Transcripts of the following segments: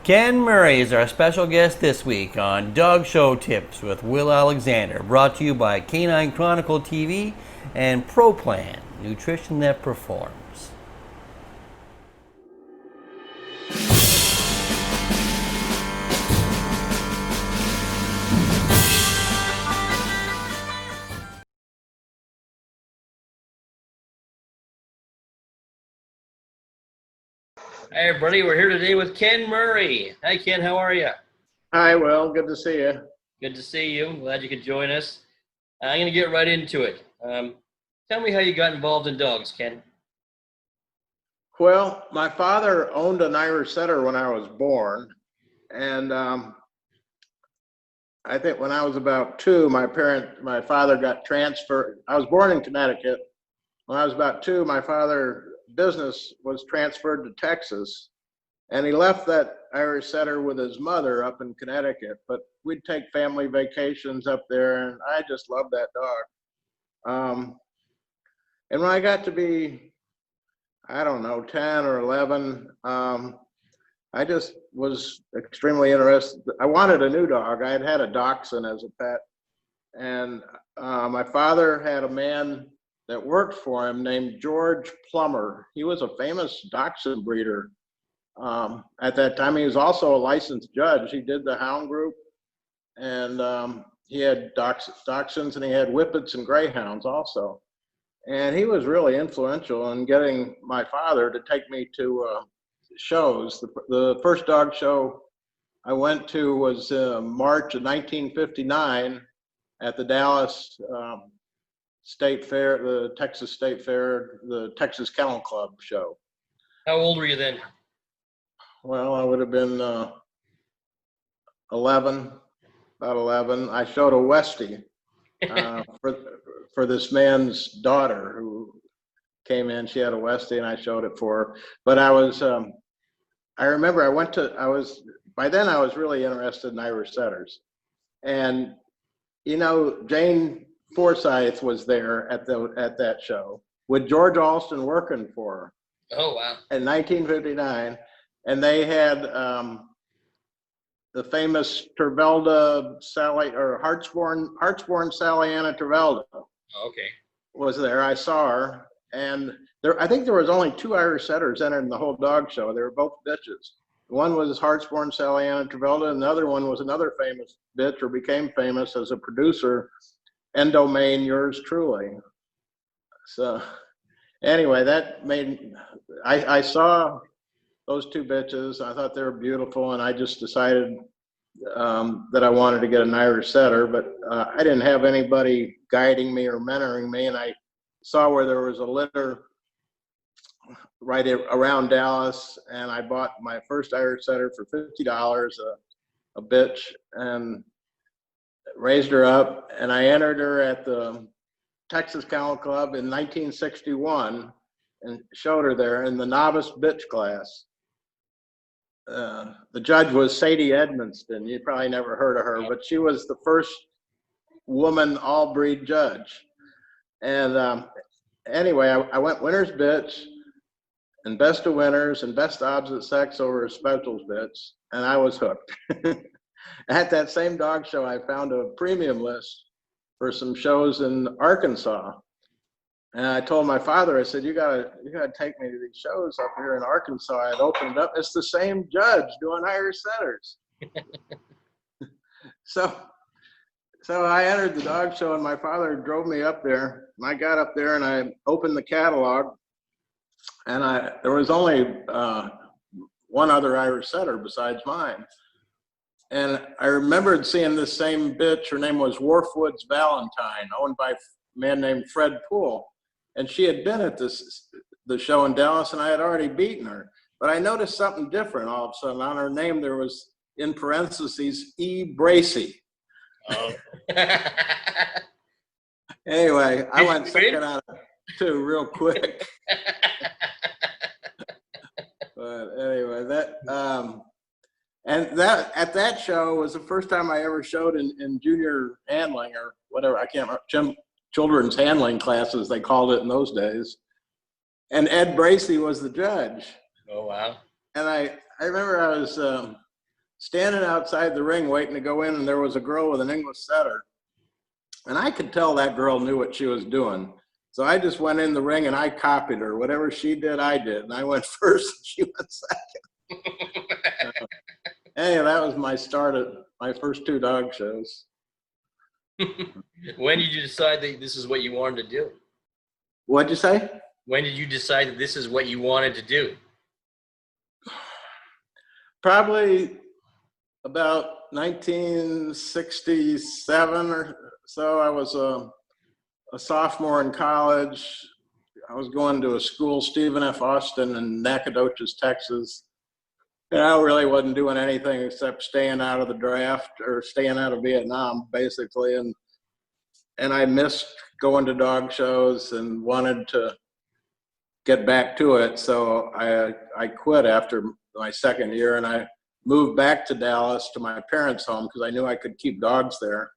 Ken Murray is our special guest this week on Dog Show Tips with Will Alexander, brought to you by Canine Chronicle TV and Pro Plan, nutrition that performs. Hey everybody, we're here today with Ken Murray. Hi Ken, how are you? Hi, Will. Good to see you. Good to see you. Glad you could join us. I'm going to get right into it. Tell me how you got involved in dogs, Ken. Well, my father owned an Irish setter when I was born, and I think when I was about two, my father got transferred. I was born in Connecticut. When I was about two, my father's business was transferred to Texas, and he left that Irish setter with his mother up in Connecticut. But we'd take family vacations up there, and I just loved that dog. And when I got to be, I don't know, 10 or 11, I just was extremely interested. I wanted a new dog. I had had a dachshund as a pet. And my father had a man that worked for him named George Plummer. He was a famous dachshund breeder. At that time, he was also a licensed judge. He did the hound group, and he had dachshunds, and he had whippets and greyhounds also. And he was really influential in getting my father to take me to shows. The first dog show I went to was March of 1959 at the Dallas State Fair, the Texas State Fair, the Texas Kennel Club show. How old were you then? Well, I would have been 11, about 11. I showed a Westie for this man's daughter who came in. She had a Westie, and I showed it for her. But I remember by then I was really interested in Irish setters. And, you know, Jane Forsyth was there at that show with George Alston working for her. Oh, wow. In 1959. And they had the famous Tervelda Sally, or Hartsborn Sally Anna Tervelda. Okay. Was there. I saw her, and I think there was only two Irish setters entered in the whole dog show. They were both bitches. One was Hartsborn Sally Anna Tervelda, and the other one was another famous bitch, or became famous as a producer, Endomain, yours truly. So anyway, that made, I saw those two bitches. I thought they were beautiful, and I just decided that I wanted to get an Irish setter, but I didn't have anybody guiding me or mentoring me, and I saw where there was a litter right around Dallas, and I bought my first Irish setter for $50, a bitch, and raised her up, and I entered her at the Texas Kennel Club in 1961 and showed her there in the novice bitch class. The judge was Sadie Edmonston. You probably never heard of her, but she was the first woman all-breed judge. And anyway, I went winner's bitch and best of winners and best opposite sex over specials bitch, and I was hooked. At that same dog show, I found a premium list for some shows in Arkansas. And I told my father, I said, you gotta take me to these shows up here in Arkansas. I'd opened up. It's the same judge doing Irish setters. So I entered the dog show, and my father drove me up there. And I got up there, and I opened the catalog, and there was only one other Irish setter besides mine. And I remembered seeing this same bitch. Her name was Wharfwoods Valentine, owned by a man named Fred Poole. And she had been at the show in Dallas, and I had already beaten her. But I noticed something different all of a sudden. On her name, there was, in parentheses, E. Bracy. Oh. Anyway, I went second out of two real quick. But anyway, at that show was the first time I ever showed in junior handling, or whatever, I can't remember, children's handling classes, they called it in those days. And Ed Bracy was the judge. Oh, wow. And I remember I was standing outside the ring waiting to go in, and there was a girl with an English setter. And I could tell that girl knew what she was doing. So I just went in the ring and I copied her. Whatever she did, I did. And I went first and she went second. Hey, that was my start at my first 2 dog shows. When did you decide that this is what you wanted to do? What'd you say? When did you decide that this is what you wanted to do? Probably about 1967 or so. I was a sophomore in college. I was going to a school, Stephen F. Austin in Nacogdoches, Texas. And I really wasn't doing anything except staying out of the draft or staying out of Vietnam, basically. And I missed going to dog shows and wanted to get back to it. So I quit after my second year, and I moved back to Dallas to my parents' home because I knew I could keep dogs there,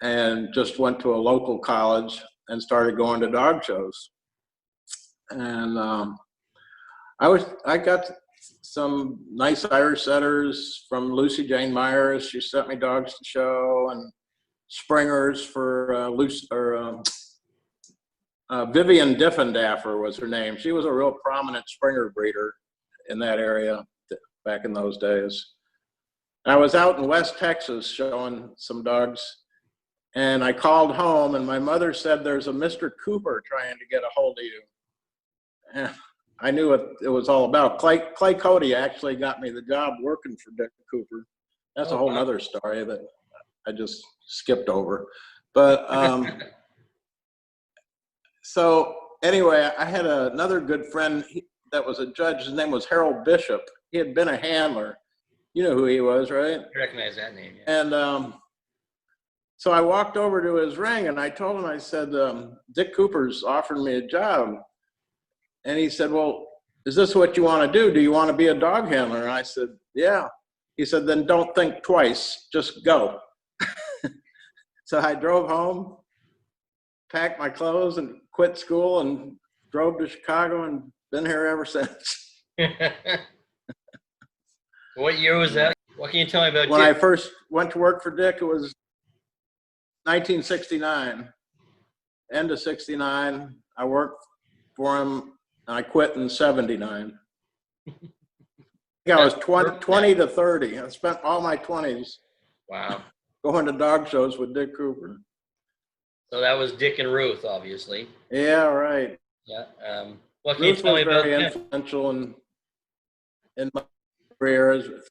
and just went to a local college and started going to dog shows. And I got some nice Irish setters from Lucy Jane Myers. She sent me dogs to show, and springers for Vivian Diffendaffer was her name. She was a real prominent springer breeder in that area back in those days. I was out in West Texas showing some dogs, and I called home, and my mother said, "There's a Mr. Cooper trying to get a hold of you." And I knew what it was all about. Clay Cody actually got me the job working for Dick Cooper. That's a whole nother story that I just skipped over. But so anyway, I had another good friend that was a judge. His name was Harold Bishop. He had been a handler. You know who he was, right? I recognize that name, yeah. And so I walked over to his ring and I told him, I said, Dick Cooper's offering me a job. And he said, "Well, is this what you want to do? Do you want to be a dog handler?" And I said, "Yeah." He said, "Then don't think twice, just go." So I drove home, packed my clothes and quit school and drove to Chicago and been here ever since. What year was that? What can you tell me about When Dick? I first went to work for Dick, it was 1969, end of 69. I worked for him and I quit in 79. I think I was 20 to 30. I spent all my 20s Wow. going to dog shows with Dick Cooper. So that was Dick and Ruth, obviously. Yeah, right. Yeah. What can you Ruth tell me was about very him? influential in my career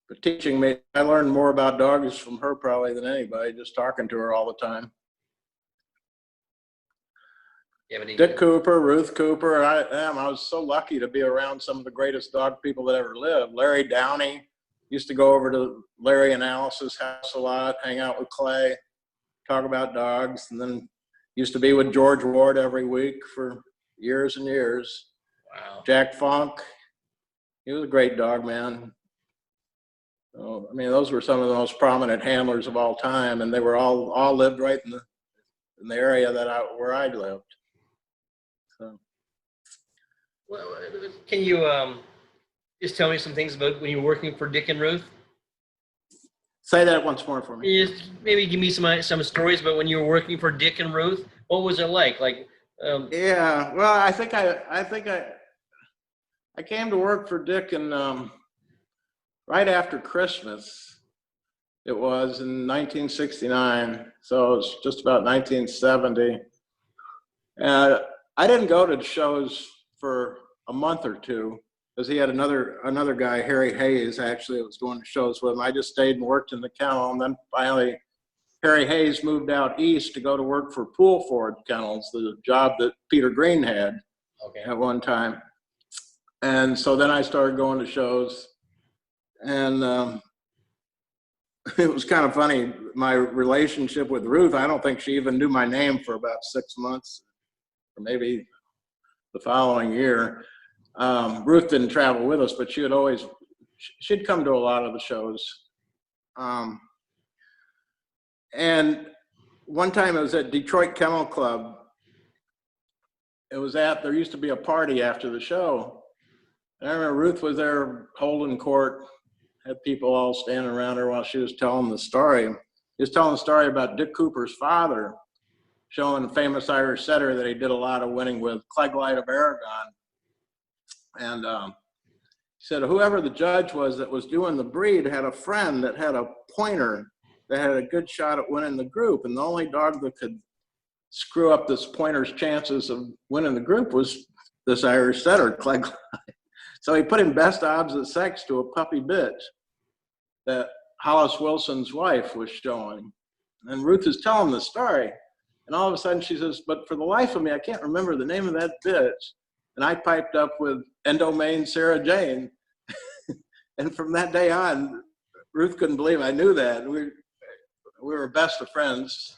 for teaching me. I learned more about dogs from her probably than anybody, just talking to her all the time. Dick Cooper, Ruth Cooper. I was so lucky to be around some of the greatest dog people that ever lived. Larry Downey. Used to go over to Larry and Alice's house a lot, hang out with Clay, talk about dogs, and then used to be with George Ward every week for years and years. Wow. Jack Funk. He was a great dog man. So, I mean, those were some of the most prominent handlers of all time, and they were all lived right in the area where I lived. So. Well, can you just tell me some things about when you were working for Dick and Ruth? Say that once more for me. Can you just maybe give me some stories about when you were working for Dick and Ruth? What was it like? Yeah, well, I think I came to work for Dick in right after Christmas. It was in 1969, so it was just about 1970. I didn't go to shows for a month or two because he had another guy, Harry Hayes, actually, that was going to shows with him. I just stayed and worked in the kennel, and then finally Harry Hayes moved out east to go to work for Poolford Kennels, the job that Peter Green had at one time. And so then I started going to shows, and it was kind of funny. My relationship with Ruth, I don't think she even knew my name for about 6 months, or maybe the following year. Ruth didn't travel with us, but she'd come to a lot of the shows. And one time it was at Detroit Kennel Club. There used to be a party after the show. And I remember Ruth was there holding court, had people all standing around her while she was telling the story. He was telling the story about Dick Cooper's father, showing a famous Irish setter that he did a lot of winning with, Clegg of Aragon. And he said whoever the judge was that was doing the breed had a friend that had a pointer that had a good shot at winning the group. And the only dog that could screw up this pointer's chances of winning the group was this Irish setter, Clegg. So he put him best odds at sex to a puppy bitch that Hollis Wilson's wife was showing. And Ruth is telling the story. And all of a sudden she says, but for the life of me, I can't remember the name of that bitch. And I piped up with Endomain Sarah Jane. And from that day on, Ruth couldn't believe I knew that. We were best of friends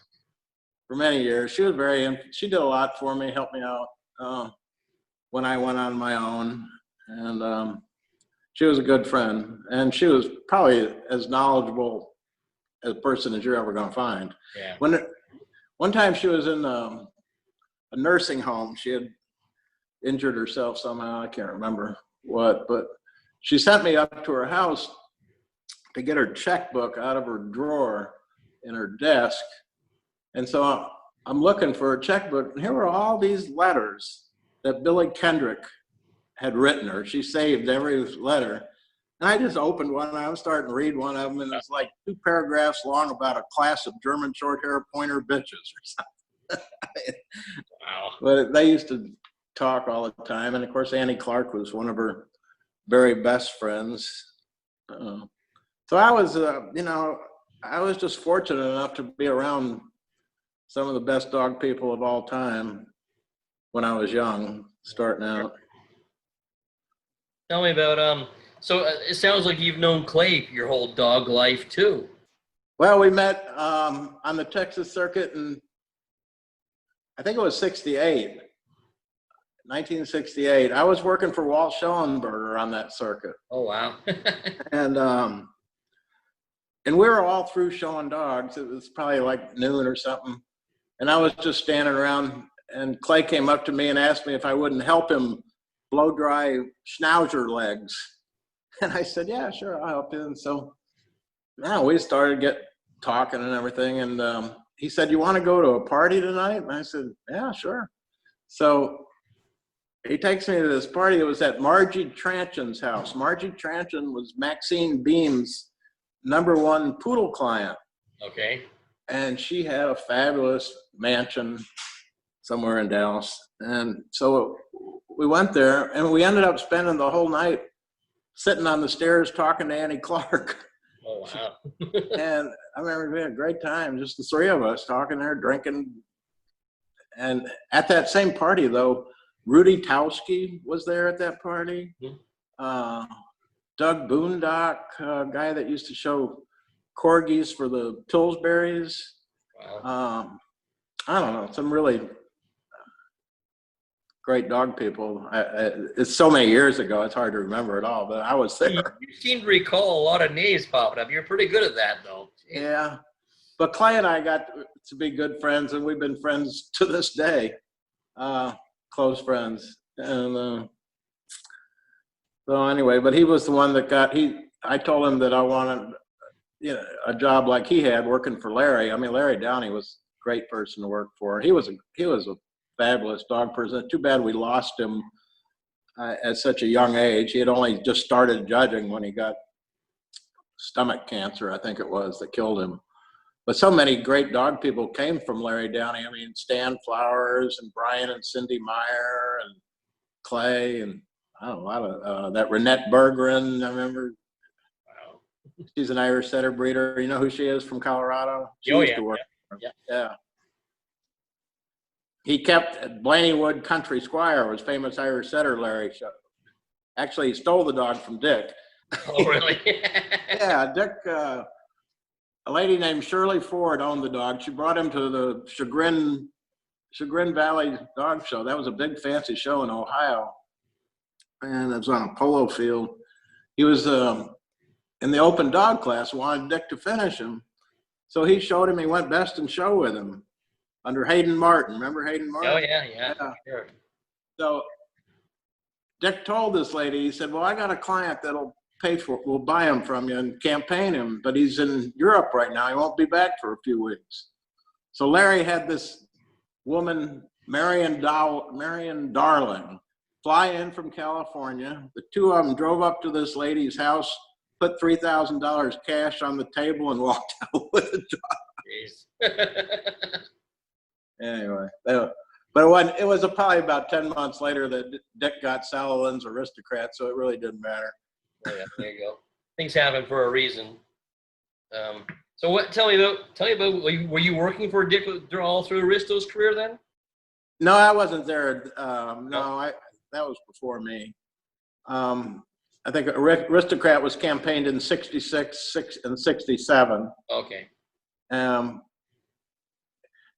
for many years. She did a lot for me, helped me out when I went on my own. And she was a good friend. And she was probably as knowledgeable a person as you're ever going to find. Yeah. One time she was in a nursing home. She had injured herself somehow. I can't remember what, but she sent me up to her house to get her checkbook out of her drawer in her desk. And so I'm looking for her checkbook, and here were all these letters that Billy Kendrick had written her. She saved every letter. And I just opened one, and I was starting to read one of them, and it's like 2 paragraphs long about a class of German short-hair pointer bitches or something. Wow. But they used to talk all the time. And of course, Annie Clark was one of her very best friends. So I was, I was just fortunate enough to be around some of the best dog people of all time when I was young, starting out. Tell me about, so it sounds like you've known Clay your whole dog life too. Well, we met on the Texas circuit in, I think it was 1968. I was working for Walt Schellenberger on that circuit. Oh, wow. And we were all through showing dogs. It was probably like noon or something. And I was just standing around, and Clay came up to me and asked me if I wouldn't help him blow dry schnauzer legs. And I said, yeah, sure, I'll help you. And so now we started talking and everything. And he said, you want to go to a party tonight? And I said, yeah, sure. So he takes me to this party. It was at Margie Tranchin's house. Margie Tranchin was Maxine Beam's #1 poodle client. Okay. And she had a fabulous mansion somewhere in Dallas. And so we went there, and we ended up spending the whole night sitting on the stairs talking to Annie Clark. Oh, wow. And I remember we had a great time, just the 3 of us talking there, drinking. And at that same party, though, Rudy Towski was there at that party. Mm-hmm. Doug Boondock, a guy that used to show corgis for the Pillsburys. Wow. I don't know, some really great dog people. It's so many years ago, it's hard to remember it all, but I was there. You seem to recall a lot of names popping up. You're pretty good at that, though. Yeah, but Clay and I got to be good friends, and we've been friends to this day, close friends. And so anyway, but he was the one that I told him that I wanted, a job like he had working for Larry. I mean, Larry Downey was a great person to work for. He was a fabulous dog person. Too bad we lost him at such a young age. He had only just started judging when he got stomach cancer, I think it was, that killed him. But so many great dog people came from Larry Downey. I mean, Stan Flowers and Brian and Cindy Meyer and Clay and I don't know, a lot of that Renette Berggren, I remember. Wow. She's an Irish setter breeder. You know who she is from Colorado? She used to work. Yeah. He kept Blaneywood Country Squire, was famous Irish setter Larry. Actually, he stole the dog from Dick. Oh, really? Yeah, Dick, a lady named Shirley Ford owned the dog. She brought him to the Chagrin Valley Dog Show. That was a big fancy show in Ohio. And it was on a polo field. He was in the open dog class, wanted Dick to finish him. So he showed him, he went best in show with him under Hayden Martin. Remember Hayden Martin? Oh, yeah. Sure. So Dick told this lady, he said, well, I got a client that'll we'll buy him from you and campaign him, but he's in Europe right now. He won't be back for a few weeks. So Larry had this woman, Marion Darling, fly in from California. The two of them drove up to this lady's house, put $3,000 cash on the table, and walked out with a dog. Jeez. Anyway, but it was probably about 10 months later that Dick got Sal Lynn's Aristocrat, so it really didn't matter. Oh, yeah, there you go. Things happen for a reason. So tell me about, were you working for Dick all through Aristo's career then? No, I wasn't there. That was before me. I think Aristocrat was campaigned in 66 and 67. Okay.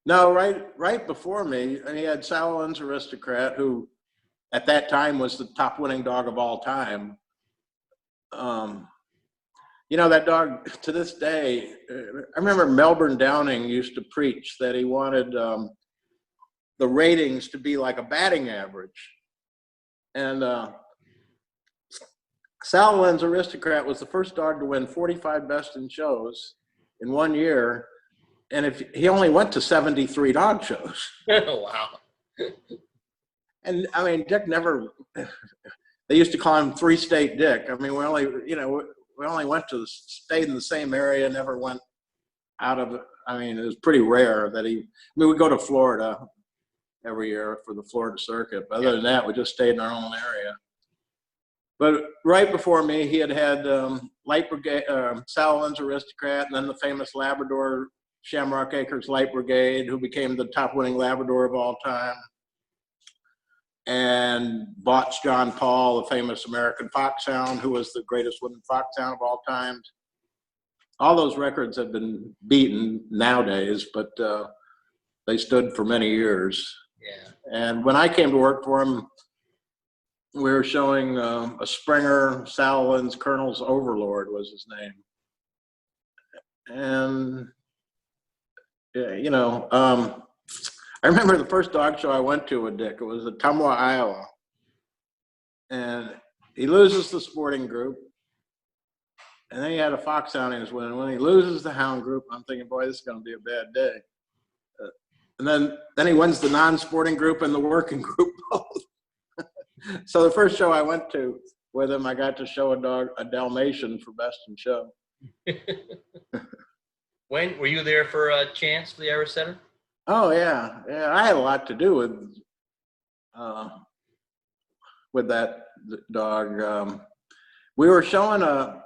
No, right before me, he had Sal Lynn's Aristocrat, who at that time was the top winning dog of all time. You know, that dog, to this day, I remember Melbourne Downing used to preach that he wanted the ratings to be like a batting average. And Sal Lynn's Aristocrat was the first dog to win 45 best in shows in 1 year. And if he only went to 73 dog shows. Wow. And I mean, Dick never, they used to call him three-state Dick. I mean, we only stayed in the same area, never went out of, I mean, it was pretty rare that we'd go to Florida every year for the Florida circuit. But other than that, we just stayed in our own area. But right before me, he had Light Brigade, Sal Lynn's Aristocrat, and then the famous Labrador Shamrock Acres Light Brigade, who became the top winning Labrador of all time. And Botch John Paul, the famous American Foxhound, who was the greatest winning foxhound of all time. All those records have been beaten nowadays, but they stood for many years. Yeah. And when I came to work for him, we were showing a Springer, Sal Lynn's Colonel's Overlord was his name. And, you know, I remember the first dog show I went to with Dick. It was at Tumwa, Iowa. And he loses the sporting group. And then he had a foxhound he was winning. When he loses the hound group, I'm thinking, boy, this is going to be a bad day. And then he wins the non-sporting group and the working group both. So the first show I went to with him, I got to show a Dalmatian for best in show. When were you there for a chance for the Irish Setter? Oh yeah, I had a lot to do with that dog. We were showing a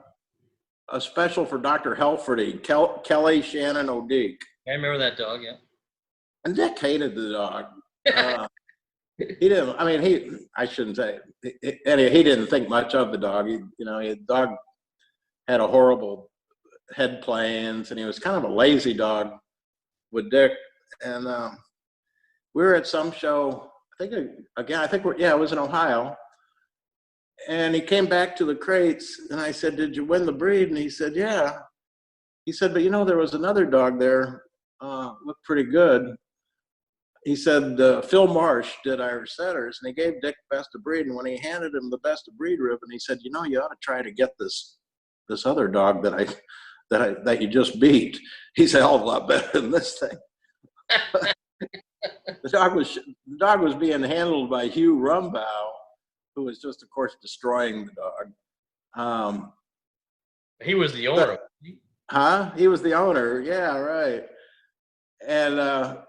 special for Dr. Helferty, Kelly Shannon O'Deek. I remember that dog, yeah. And Dick hated the dog. He didn't. I mean, I shouldn't say. He didn't think much of the dog. The dog had a horrible head planes, and he was kind of a lazy dog with Dick. And we were at some show. It was in Ohio. And he came back to the crates, and I said, "Did you win the breed?" And he said, "Yeah." He said, "But there was another dog there, looked pretty good." He said, Phil Marsh did Irish Setters, and he gave Dick best of breed. And when he handed him the best of breed ribbon, he said, "You ought to try to get this other dog that you just beat. He's a hell of a lot better than this thing." The dog was being handled by Hugh Rumbow, who was just, of course, destroying the dog. He was the owner. He was the owner. Yeah, right. And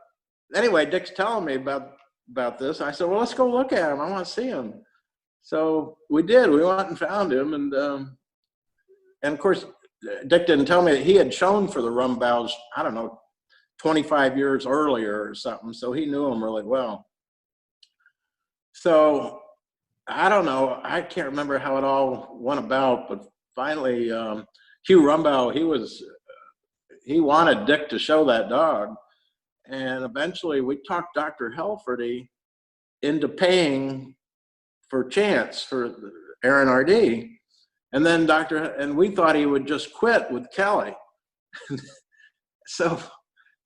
anyway, Dick's telling me about this. I said, "Well, let's go look at him. I want to see him." So we did. We went and found him, and of course, Dick didn't tell me that he had shown for the Rumbows, I don't know, 25 years earlier or something. So he knew him really well. So I don't know. I can't remember how it all went about, but finally, Hugh Rumbow, he wanted Dick to show that dog. And eventually we talked Dr. Helferty into paying for Chance for Aaron R.D. And then and we thought he would just quit with Kelly. So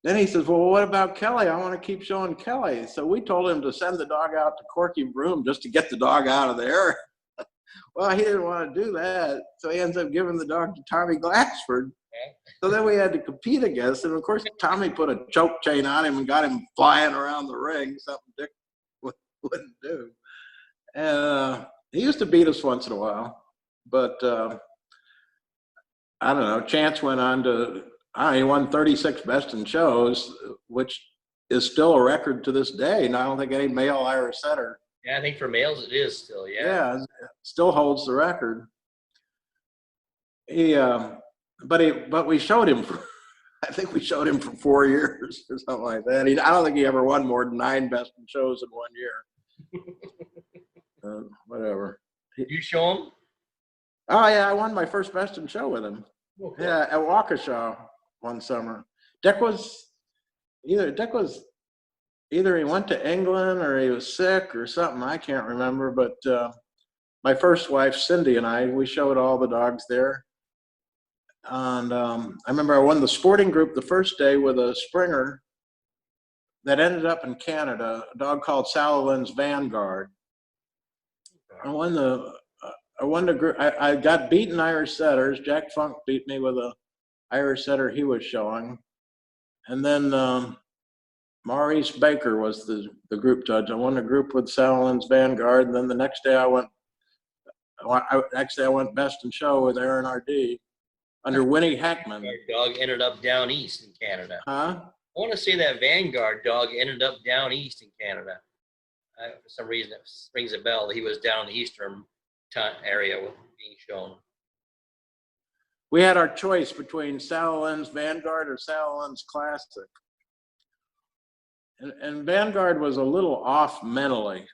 then he says, "Well, what about Kelly? I want to keep showing Kelly." So we told him to send the dog out to Corky Broom just to get the dog out of there. Well, he didn't want to do that, so he ends up giving the dog to Tommy Glassford. So then we had to compete against him. Of course, Tommy put a choke chain on him and got him flying around the ring, something Dick wouldn't do. And he used to beat us once in a while, but I don't know. Chance went on to, he won 36 best in shows, which is still a record to this day. And I don't think any male Irish setter. Yeah, I think for males it is still. Yeah. Yeah, still holds the record. But we showed him for, I think we showed him for 4 years or something like that. I don't think he ever won more than 9 best in shows in 1 year. Whatever. You show him? Oh yeah, I won my first best in show with him. Oh, cool. Yeah, at Waukesha one summer. Dick was either he went to England or he was sick or something. I can't remember. But my first wife Cindy and we showed all the dogs there. And I remember I won the sporting group the first day with a Springer that ended up in Canada, a dog called Salalin's Vanguard. I won the group. I got beaten Irish setters. Jack Funk beat me with a Irish setter he was showing. And then Maurice Baker was the group judge. I won the group with Salalin's Vanguard. And then the next day I went best in show with Aaron R.D. under Winnie Hackman. Dog ended up down east in Canada. Huh? I want to say that Vanguard dog ended up down east in Canada. For some reason, it rings a bell. He was down in the eastern area being shown. We had our choice between Salalin's Vanguard or Salalin's Classic. And Vanguard was a little off mentally.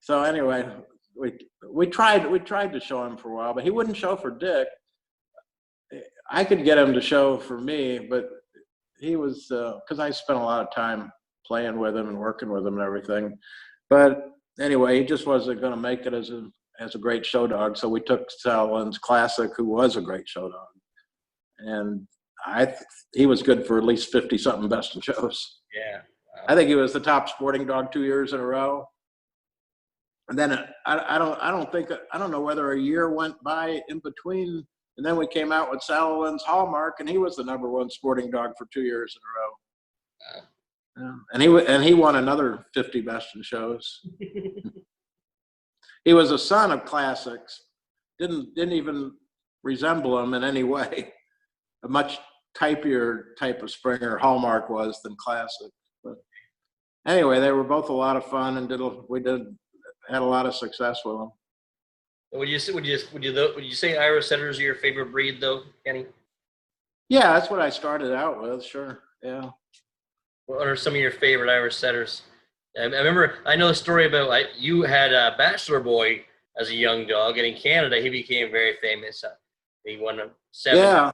So anyway, we tried to show him for a while, but he wouldn't show for Dick. I could get him to show for me, but he was, because I spent a lot of time playing with him and working with him and everything. But anyway, he just wasn't going to make it as a great show dog. So we took Salalin's Classic, who was a great show dog. And he was good for at least 50-something best in shows. Yeah. I think he was the top sporting dog 2 years in a row. And then I don't know whether a year went by in between. And then we came out with Salalin's Hallmark, and he was the #1 sporting dog for 2 years in a row. Yeah. And he won another 50 best in shows. He was a son of Classics. Didn't even resemble him in any way. A much typier type of Springer Hallmark was than Classic. But anyway, they were both a lot of fun, and had a lot of success with them. Would you say Irish setters are your favorite breed, though, Kenny? Yeah, that's what I started out with. Sure. Yeah. What are some of your favorite Irish setters? I know a story about you had a Bachelor Boy as a young dog, and in Canada he became very famous. He won 7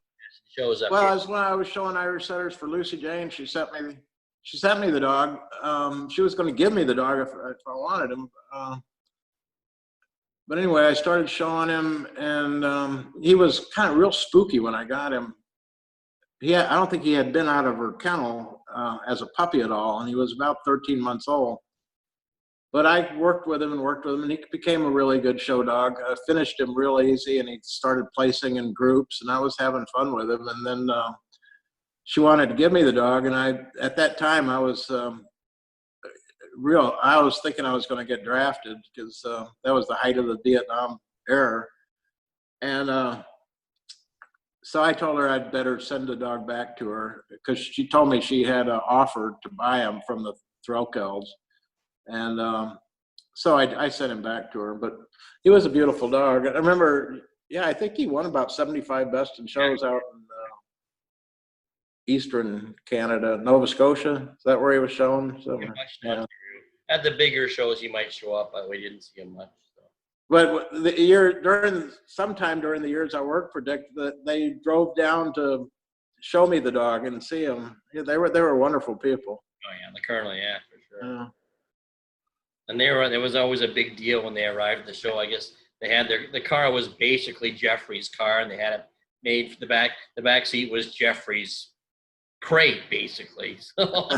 shows up here. Well, as when I was showing Irish setters for Lucy Jane, she sent me the dog. She was going to give me the dog if I wanted him. But anyway, I started showing him, and he was kind of real spooky when I got him. I don't think he had been out of her kennel as a puppy at all, and he was about 13 months old. But I worked with him, and he became a really good show dog. I finished him real easy, and he started placing in groups, and I was having fun with him. And then she wanted to give me the dog, and at that time I was thinking I was going to get drafted, because that was the height of the Vietnam era. And so I told her I'd better send the dog back to her, because she told me she had offered to buy him from the Threlkells. And so I sent him back to her. But he was a beautiful dog. I remember, I think he won about 75 best in shows out in eastern Canada, Nova Scotia. Is that where he was shown? So, yeah. At the bigger shows, he might show up, but we didn't see him much. So. But sometime during the years I worked for Dick, they drove down to show me the dog and see him. Yeah, they were wonderful people. Oh yeah, the Colonel, yeah, for sure. Yeah. And there was always a big deal when they arrived at the show. I guess they had the car was basically Jeffrey's car, and they had it made for the back. The back seat was Jeffrey's crate, basically. So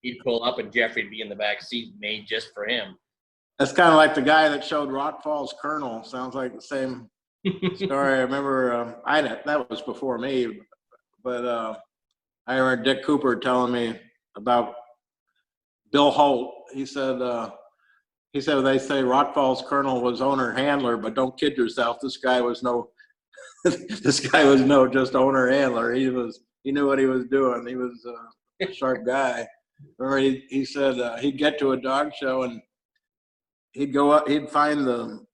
he'd pull up, and Jeffrey'd be in the back seat, made just for him. That's kind of like the guy that showed Rock Falls Colonel. Sounds like the same story. I remember that was before me, but I remember Dick Cooper telling me about Bill Holt. He said they say Rock Falls Colonel was owner handler, but don't kid yourself. This guy was no just owner handler. He knew what he was doing. He was a sharp guy. Remember he said he'd get to a dog show and he'd go up, he'd find the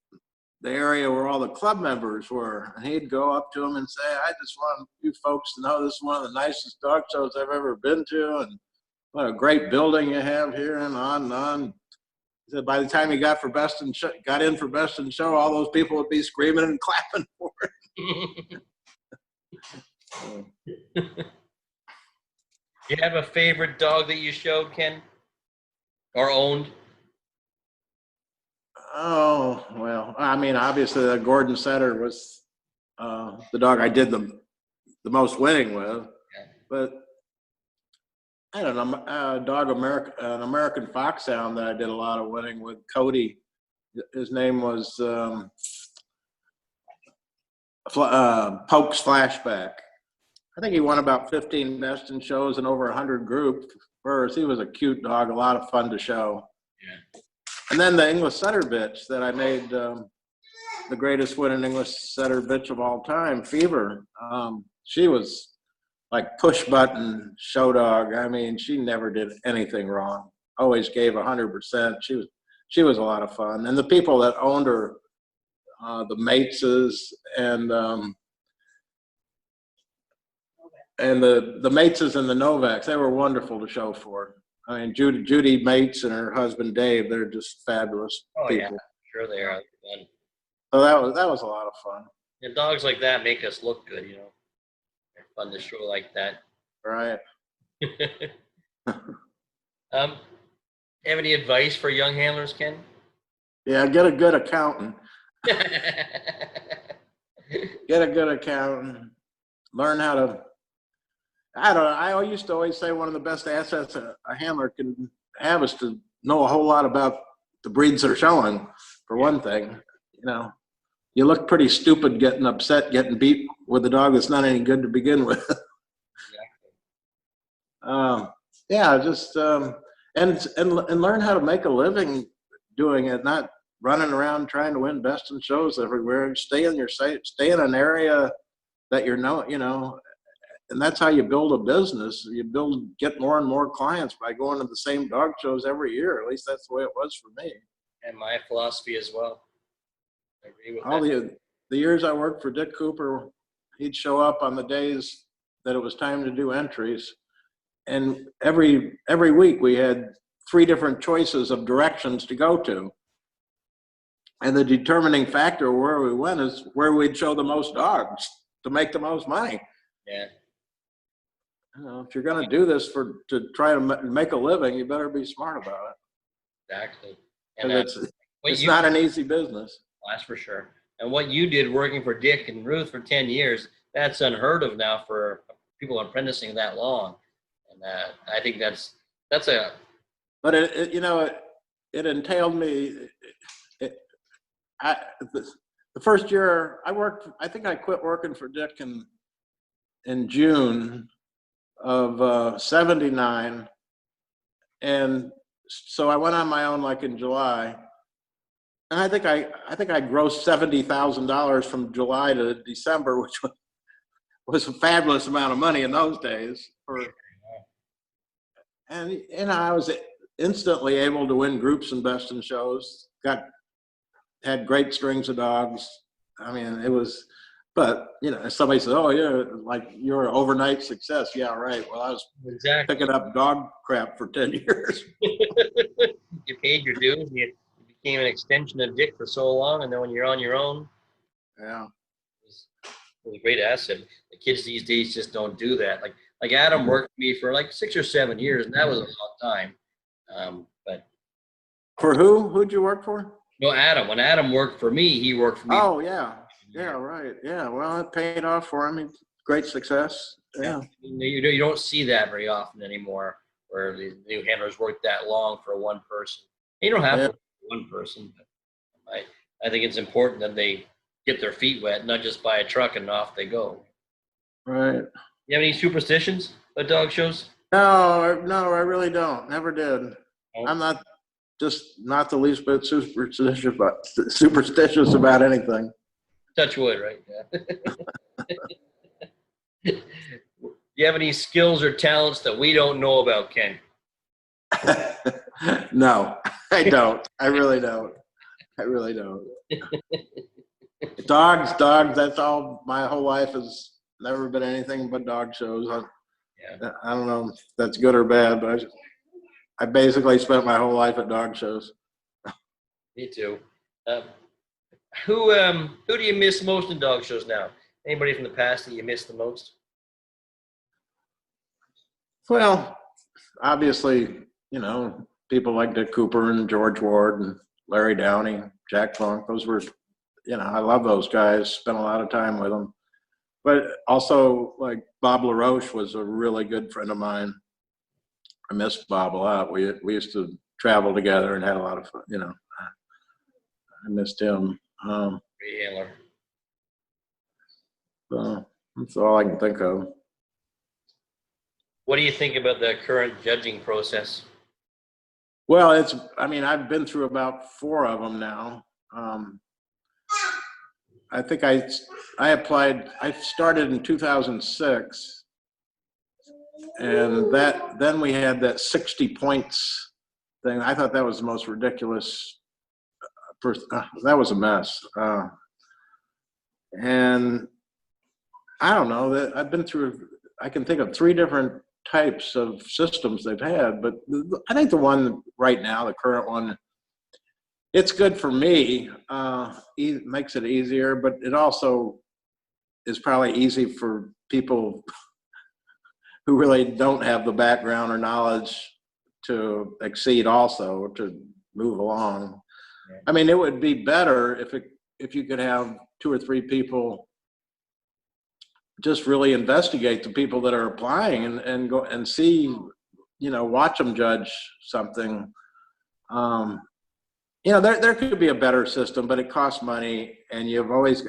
area where all the club members were, and he'd go up to them and say, I just want you folks to know this is one of the nicest dog shows I've ever been to, and what a great building you have here, and on and on. He said by the time he got in for best in show, all those people would be screaming and clapping for it. You have a favorite dog that you showed, Ken, or owned? Oh, well, I mean, obviously the Gordon Setter was the dog I did the most winning with, but I don't know, an American Foxhound that I did a lot of winning with, Cody. His name was Poke's Flashback. I think he won about 15 best in shows and over 100 group first. He was a cute dog, a lot of fun to show. Yeah. And then the English Setter bitch that I made the greatest winning English Setter bitch of all time, Fever. She was like push button show dog. I mean, she never did anything wrong. Always gave 100%. She was a lot of fun. And the people that owned her, the Mateses and the Mateses and the Novaks, they were wonderful to show for. I mean, Judy Mates and her husband Dave, they're just fabulous people. Yeah, sure they are. Fun. So that was a lot of fun. And dogs like that make us look good, you know. They're fun to show like that. Right. Have any advice for young handlers, Ken? Yeah, get a good accountant. Get a good accountant. Learn how to. I don't know. I used to always say one of the best assets a handler can have is to know a whole lot about the breeds they're showing, for one thing. You know, you look pretty stupid getting upset, getting beat with a dog that's not any good to begin with. Exactly. Yeah, just and learn how to make a living doing it, not running around trying to win best in shows everywhere. Stay in an area that you know. And that's how you build a business. You get more and more clients by going to the same dog shows every year. At least that's the way it was for me. And my philosophy as well. I agree with All that. the years I worked for Dick Cooper, he'd show up on the days that it was time to do entries. And every week we had 3 different choices of directions to go to. And the determining factor where we went is where we'd show the most dogs to make the most money. Yeah. You know, if you're going to do this to try to make a living, you better be smart about it. Exactly. And it's not an easy business. That's for sure. And what you did working for Dick and Ruth for 10 years, that's unheard of now for people apprenticing that long. And I think that's a. But it entailed me. The first year I worked, I think I quit working for Dick in June of 79, and so I went on my own like in July, and I think I grossed $70,000 from July to December, which was a fabulous amount of money in those days. And I was instantly able to win groups and best in shows. Had great strings of dogs. I mean, it was. But, somebody said, oh, yeah, like you're an overnight success. Yeah, right. Well, I was picking up dog crap for 10 years. You paid your dues. You became an extension of Dick for so long. And then when you're on your own. Yeah. It was a great asset. The kids these days just don't do that. Like Adam worked for me for like 6 or 7 years, and that was a long time. But for who? Who'd you work for? No, Adam. When Adam worked for me, he worked for me. Oh, yeah. Yeah, right. Yeah, well, it paid off for him. Great success. Yeah. You don't see that very often anymore, where the new handlers work that long for one person. You don't have to. one person. But I think it's important that they get their feet wet, not just buy a truck and off they go. Right. You have any superstitions about dog shows? No, I really don't. Never did. No? I'm not the least bit superstitious about anything. Touch wood, right? Yeah. Do you have any skills or talents that we don't know about, Ken? No, I don't. I really don't. I really don't. Dogs. That's all. My whole life has never been anything but dog shows. I don't know if that's good or bad, but I basically spent my whole life at dog shows. Me too. Who do you miss most in dog shows now? Anybody from the past that you miss the most? Well, obviously, people like Dick Cooper and George Ward and Larry Downey, Jack Funk. Those were, I love those guys. Spent a lot of time with them. But also, like Bob LaRoche was a really good friend of mine. I miss Bob a lot. We used to travel together and had a lot of fun. I missed him. Great handler. So that's all I can think of. What do you think about the current judging process? Well, I've been through about 4 of them now. I think I applied, I started in 2006, and then we had that 60 points thing. I thought that was the most ridiculous. That was a mess. And I don't know, that I've been through, I can think of 3 different types of systems they've had, but I think the one right now, the current one, it's good for me. It makes it easier, but it also is probably easy for people who really don't have the background or knowledge to exceed also, to move along. Yeah. I mean, it would be better if you could have 2 or 3 people just really investigate the people that are applying and go and see, watch them judge something. There could be a better system, but it costs money, and you've always,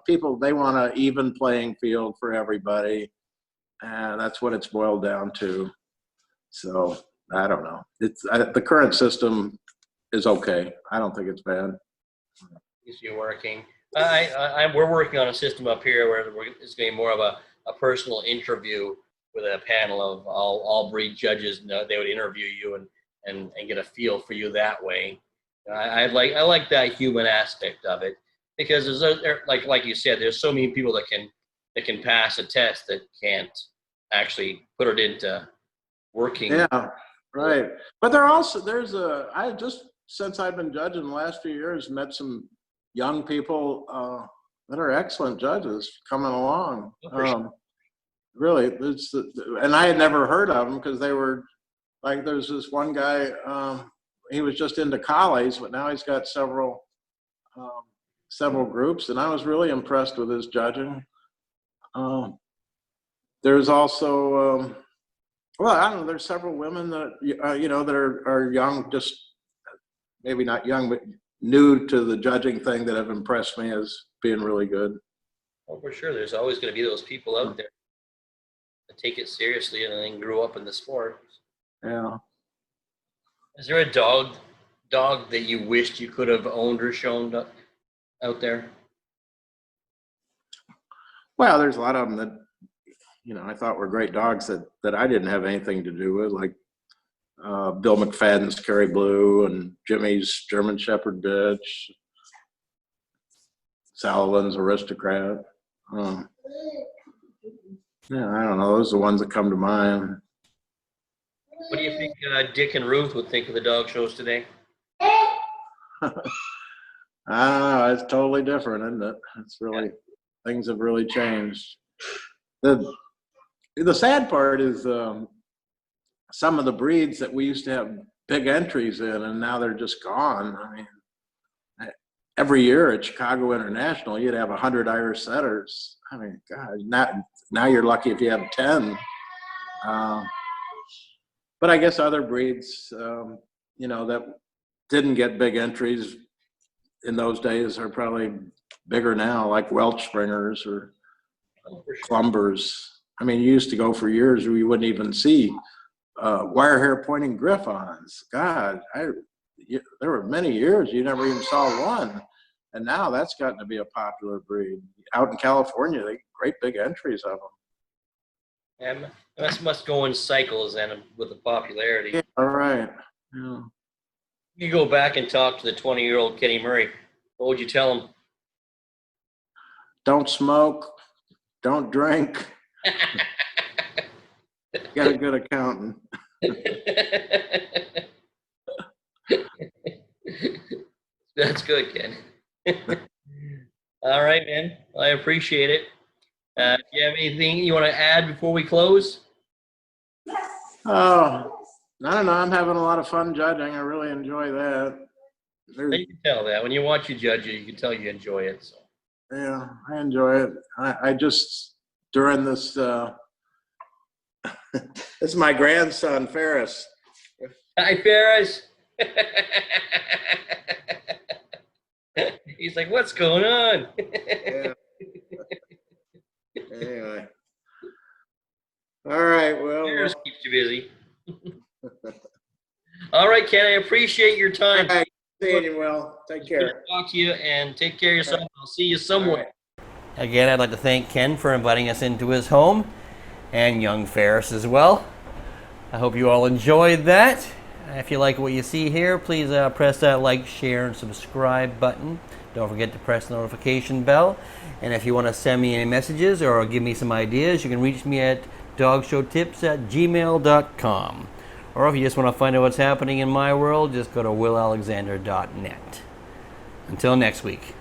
people, they want an even playing field for everybody, and that's what it's boiled down to. So I don't know. The current system is okay. I don't think it's bad. Is you working? We're working on a system up here where it's going to be more of a personal interview with a panel of all breed judges. They would interview you and get a feel for you that way. I like that human aspect of it, because like you said, there's so many people that can pass a test that can't actually put it into working. Yeah, right. But since I've been judging the last few years, met some young people that are excellent judges coming along. Really, and I had never heard of them because they were like, there's this one guy, he was just into collies, but now he's got several groups, and I was really impressed with his judging. There's also, well, I don't know, there's several women that, that are young, just maybe not young, but new to the judging thing, that have impressed me as being really good. Oh, for sure. There's always going to be those people out there that take it seriously and then grew up in the sport. Yeah. Is there a dog that you wished you could have owned or shown out there? Well, there's a lot of them that, I thought were great dogs that I didn't have anything to do with, like Bill McFadden's Kerry Blue and Jimmy's German Shepherd bitch, Sullivan's Aristocrat. Yeah, I don't know. Those are the ones that come to mind. What do you think Dick and Ruth would think of the dog shows today? I don't know. It's totally different, isn't it? It's really, things have really changed. The sad part is some of the breeds that we used to have big entries in, and now they're just gone. I mean, every year at Chicago International, you'd have 100 Irish setters. I mean, God, now you're lucky if you have 10. But I guess other breeds, that didn't get big entries in those days are probably bigger now, like Welch Springers or Clumbers. I mean, you used to go for years where you wouldn't even see wire hair pointing Griffons. God, there were many years you never even saw one. And now that's gotten to be a popular breed. Out in California, they great big entries of them. And that must go in cycles then with the popularity. Yeah, all right. Yeah. You go back and talk to the 20-year-old Kenny Murray. What would you tell him? Don't smoke. Don't drink. Get a good accountant. That's good, Ken. All right, man. I appreciate it. Do you have anything you want to add before we close? Oh, I don't know. I'm having a lot of fun judging. I really enjoy that. You can tell that. When you watch you judge it, you can tell you enjoy it. So. Yeah, I enjoy it. I just, during this, this is my grandson, Ferris. Hi, Ferris. He's like, what's going on? Yeah. Anyway. All right, well. Ferris keeps you busy. All right, Ken, I appreciate your time. All right, see you, Will. Take care. Talk to you and take care of yourself. Right. I'll see you somewhere. Right. Again, I'd like to thank Ken for inviting us into his home, and young Ferris as well. I hope you all enjoyed that. If you like what you see here, please press that like, share, and subscribe button. Don't forget to press the notification bell. And if you want to send me any messages or give me some ideas, you can reach me at dogshowtips@gmail.com. Or if you just want to find out what's happening in my world, just go to willalexander.net. Until next week.